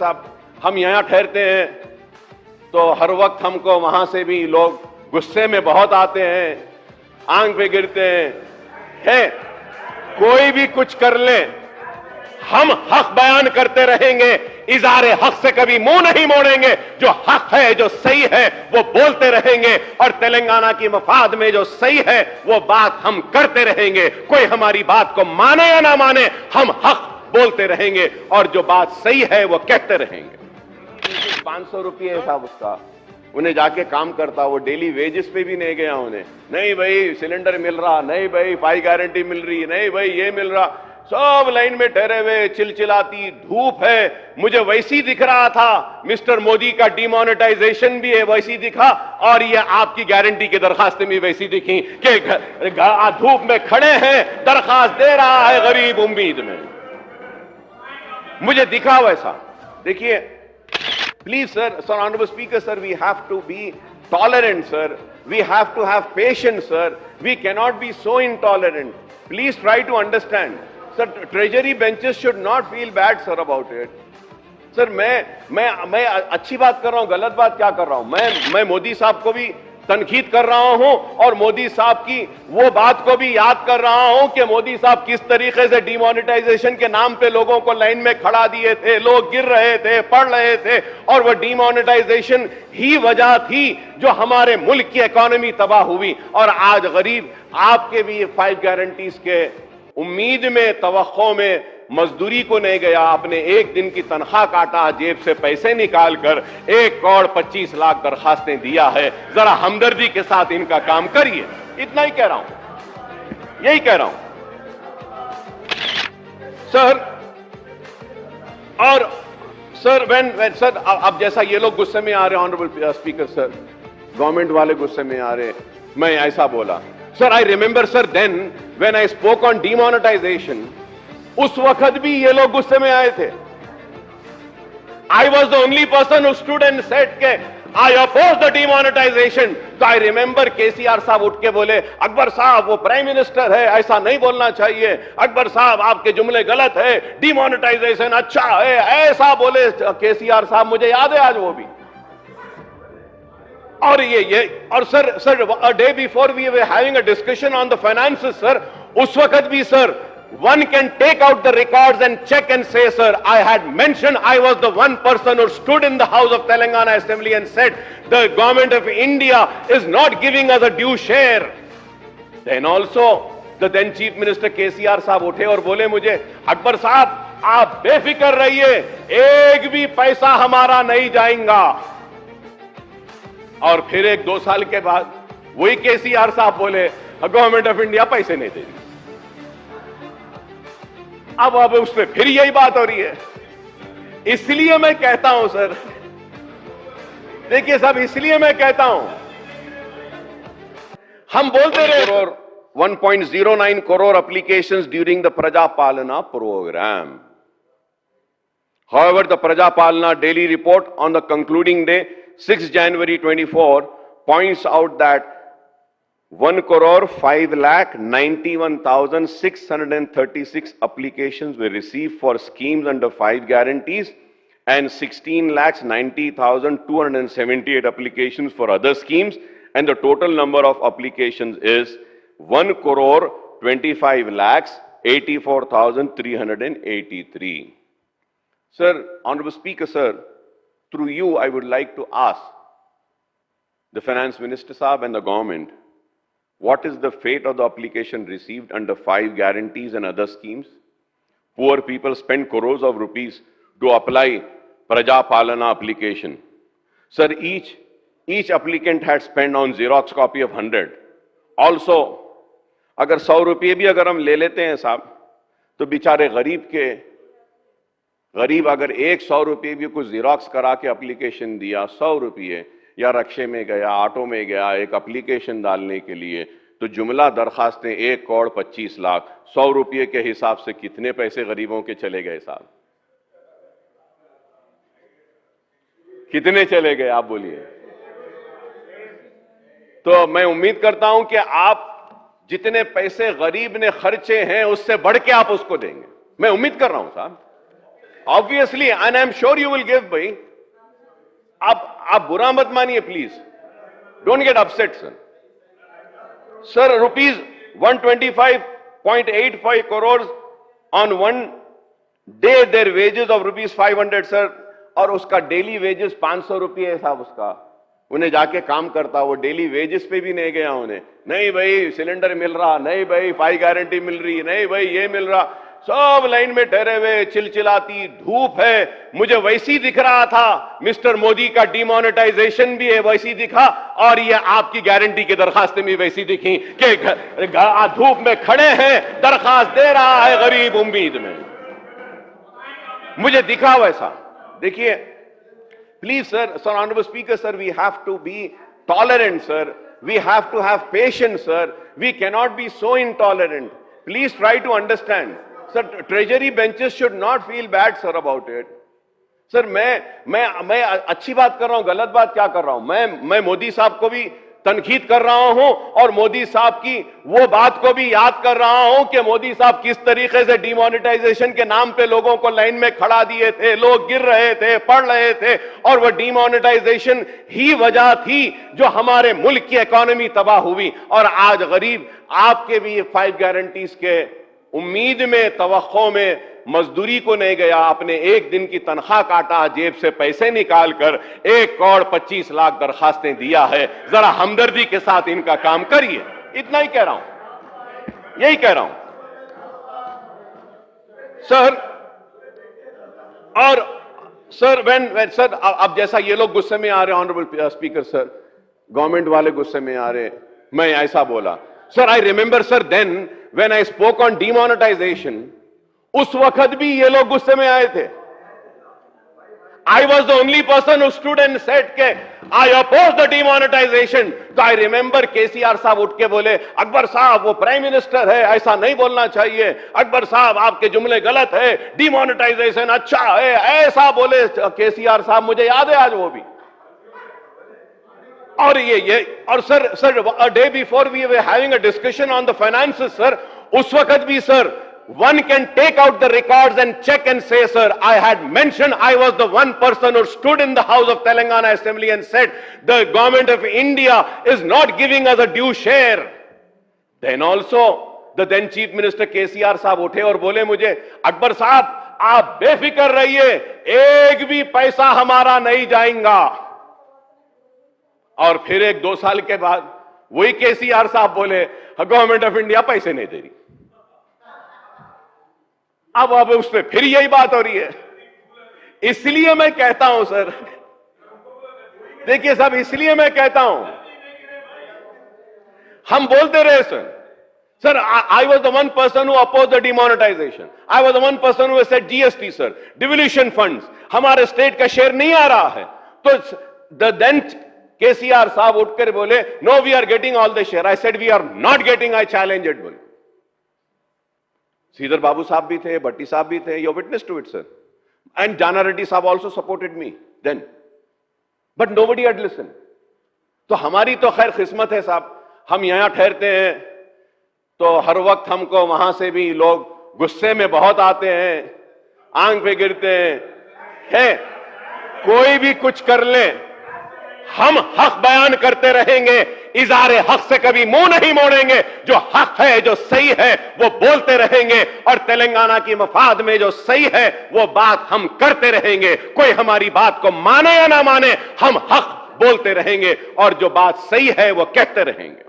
साहब, हम यहाँ ठहरते हैं तो हर वक्त हमको वहां से भी लोग गुस्से में बहुत आते हैं, आंख पे गिरते हैं। कोई भी कुछ कर ले, हम हक बयान करते रहेंगे, इज़ारे हक से कभी मुंह नहीं मोड़ेंगे। जो हक है, जो सही है, वो बोलते रहेंगे और तेलंगाना की मफाद में जो सही है वो बात हम करते रहेंगे। कोई हमारी बात को माने या ना माने, हम हक बोलते रहेंगे और जो बात सही है वो कहते रहेंगे। 500 रुपये साहब उसका, उन्हें जाके काम करता, वो डेली वेजेस पे भी नहीं गया उन्हें, नहीं भाई सिलेंडर मिल रहा, नहीं भाई 5 गारंटी मिल रही, नहीं भाई ये मिल रहा, सब लाइन में ठहरे हुए, चिलचिलाती धूप है। मुझे वैसी दिख रहा था, मिस्टर मोदी का डिमोनेटाइजेशन भी है वैसी दिखा, और ये आपकी गारंटी की दरखास्तें भी वैसी दिखी कि धूप में खड़े हैं, दरखास्त दे रहा है गरीब उम्मीद में। मुझे दिखा वैसा। देखिए please sir, honourable speaker sir, we have to be tolerant sir, we have to have patience sir, we cannot be so intolerant, please try to understand sir. Treasury benches should not feel bad sir about it sir. मैं अच्छी बात कर रहा हूं, गलत बात क्या कर रहा हूं? मैं मोदी साहब को भी तनकीद कर रहा हूं और मोदी साहब की वो बात को भी याद कर रहा हूं कि मोदी साहब किस तरीके से डिमोनेटाइजेशन के नाम पे लोगों को लाइन में खड़ा दिए थे, लोग गिर रहे थे, पढ़ रहे थे, और वो डिमोनेटाइजेशन ही वजह थी जो हमारे मुल्क की इकोनॉमी तबाह हुई। और आज गरीब आपके भी 5 गारंटीज के उम्मीद में, तवक्को में मजदूरी को नहीं गया, आपने एक दिन की तनख्वाह काटा, जेब से पैसे निकालकर 1 करोड़ 25 लाख दरखास्तें दिया है। जरा हमदर्दी के साथ इनका काम करिए, इतना ही कह रहा हूं, यही कह रहा हूं सर। और सर सर अब जैसा ये लोग गुस्से में आ रहे हैं, ऑनरेबल स्पीकर सर, गवर्नमेंट वाले गुस्से में आ रहे, मैं ऐसा बोला sir, I remember sir then when I spoke on demonetisation, उस वक्त भी ये लोग गुस्से में आए थे। I was the only person who stood and said के आई अपोज द डिमोनेटाइजेशन। तो आई रिमेंबर केसीआर साहब उठ के बोले, अकबर साहब वो प्राइम मिनिस्टर है, ऐसा नहीं बोलना चाहिए, अकबर साहब आपके जुमले गलत है, डिमोनेटाइजेशन अच्छा है, ऐसा बोले केसीआर साहब, मुझे याद है आज वो भी। और ये और sir a day before we were having a discussion on the finances sir, उस वक्त भी sir one can take out the records and check and say sir, I had mentioned, I was the one person who stood in the house of Telangana assembly and said the government of India is not giving us a due share. Then also the then chief minister KCR साहब उठे और बोले मुझे, अकबर साहब आप बेफिक्र रहिए, एक भी पैसा हमारा नहीं जाएगा। और फिर 1-2 साल के बाद वही केसीआर साहब बोले, गवर्नमेंट ऑफ इंडिया पैसे नहीं देगी। अब उस पर फिर यही बात हो रही है। इसलिए मैं कहता हूं सर, देखिए साहब, इसलिए मैं कहता हूं, हम बोलते रहे 1.09 crore applications during the Praja Palana program. However, the Praja Palana daily report on the concluding day, 6 January 24, points out that 1,05,91,636 applications were received for schemes under 5 guarantees and 16,90,278 applications for other schemes, and the total number of applications is 1,25,84,383. Sir, Honorable Speaker, sir, through you I would like to ask the Finance Minister Saab and the government, what is the fate of the application received under 5 guarantees and other schemes? Poor people spend crores of rupees to apply Praja Palana application. Sir, each applicant had spent on Xerox copy of 100. Also, अगर 100 रुपये भी अगर हम ले लेते हैं साहब, तो बेचारे गरीब अगर 100 रुपये भी कुछ Xerox करा के एप्लीकेशन दिया, 100 रुपये, या रक्शे में गया, ऑटो में गया एक एप्लीकेशन डालने के लिए, तो जुमला दरखास्तें 1 करोड़ 25 लाख, 100 रुपये के हिसाब से कितने पैसे गरीबों के चले गए साहब? कितने चले गए आप बोलिए? तो मैं उम्मीद करता हूं कि आप जितने पैसे गरीब ने खर्चे हैं उससे बढ़ के आप उसको देंगे, मैं उम्मीद कर रहा हूं साहब। Obviously, and I am sure you will give भाई. आप बुरा मत मानिए please. Don't get upset sir. Sir, rupees 125.85 crores on one day, their wages of rupees 500 sir, और उसका डेली वेजेस 500 रुपये है साहब. उसका उन्हें जाके काम करता, वो डेली वेजेस पे भी नहीं गया. उन्हें नहीं भाई सिलेंडर मिल रहा, नहीं भाई 5 गारंटी मिल रही, नहीं भाई ये मिल रहा. सब लाइन में ठहरे हुए, चिलचिलाती धूप है. मुझे वैसी दिख रहा था, मिस्टर मोदी का डिमोनेटाइजेशन भी है वैसी दिखा, और ये आपकी गारंटी की दरखास्तें भी वैसी दिखी कि धूप में खड़े हैं, दरखास्त दे रहा है गरीब उम्मीद में. मुझे दिखा वैसा. देखिए please sir, honourable speaker sir, we have to be tolerant sir, we have to have patience sir, we cannot be so intolerant. Please try to understand sir. Treasury benches should not feel bad sir about it. Sir मैं अच्छी बात कर रहा हूं, गलत बात क्या कर रहा हूं? मैं मोदी साहब को भी तनकीद कर रहा हूं, और मोदी साहब की वो बात को भी याद कर रहा हूं कि मोदी साहब किस तरीके से डिमोनेटाइजेशन के नाम पे लोगों को लाइन में खड़ा दिए थे, लोग गिर रहे थे, पढ़ रहे थे, और वो डिमोनेटाइजेशन ही वजह थी जो हमारे मुल्क की इकोनॉमी तबाह हुई. और आज गरीब आपके भी 5 गारंटीज के उम्मीद में, तवक्को में मजदूरी को नहीं गया, अपने एक दिन की तनख्वाह काटा, जेब से पैसे निकालकर 1,25,00,000 दरखास्तें दिया है. जरा हमदर्दी के साथ इनका काम करिए. इतना ही कह रहा हूं, यही कह रहा हूं सर. और सर व्हेन सर, अब जैसा ये लोग गुस्से में आ रहे, ऑनरेबल स्पीकर सर, गवर्नमेंट वाले गुस्से में आ रहे, मैं ऐसा बोला sir. I remember sir then when I spoke on demonetisation, उस वक्त भी ये लोग गुस्से में आए थे. I was the only person who stood and said के आई अपोज द डिमोनेटाइजेशन. तो आई रिमेंबर केसीआर साहब उठ के बोले, अकबर साहब वो प्राइम मिनिस्टर है, ऐसा नहीं बोलना चाहिए, अकबर साहब आपके जुमले गलत है, डिमोनेटाइजेशन अच्छा है, ऐसा बोले केसीआर साहब. मुझे याद है आज वो भी. और ये और sir a day before we were having a discussion on the finances sir, उस वक्त भी sir, one can take out the records and check and say, sir, I had mentioned, I was the one person who stood in the house of Telangana Assembly and said, the government of India is not giving us a due share. Then also, the then Chief Minister KCR साहब उठे और बोले मुझे, अकबर साहब आप बेफिक्र रहिए, एक भी पैसा हमारा नहीं जाएगा. और फिर 1-2 साल के बाद वही केसीआर साहब बोले, गवर्नमेंट ऑफ इंडिया पैसे नहीं दे रही. अब उस पर फिर यही बात हो रही है. इसलिए मैं कहता हूं सर, देखिए साहब, इसलिए मैं कहता हूं, हम बोलते रहे sir, I was the one person who oppose the demonetisation, I was the one person who said GST sir, devolution funds, हमारे स्टेट का शेयर नहीं आ रहा है. तो द देन केसीआर साहब उठकर बोले, no we are getting all the share. I said we are not getting, I challenge it. बोले श्रीधर बाबू साहब भी थे, भट्टी साहब भी थे, you witness to it sir, and Jana Reddy साहब also supported me then, but nobody had listen. तो हमारी तो खैर किस्मत है साहब, हम यहां ठहरते हैं तो हर वक्त हमको वहां से भी लोग गुस्से में बहुत आते हैं, आंख पे गिरते हैं. कोई भी कुछ कर ले, हम हक बयान करते रहेंगे, इज़ारे हक से कभी मुंह नहीं मोड़ेंगे. जो हक है, जो सही है, वो बोलते रहेंगे, और तेलंगाना की मफाद में जो सही है वो बात हम करते रहेंगे. कोई हमारी बात को माने या ना माने, हम हक बोलते रहेंगे, और जो बात सही है वो कहते रहेंगे.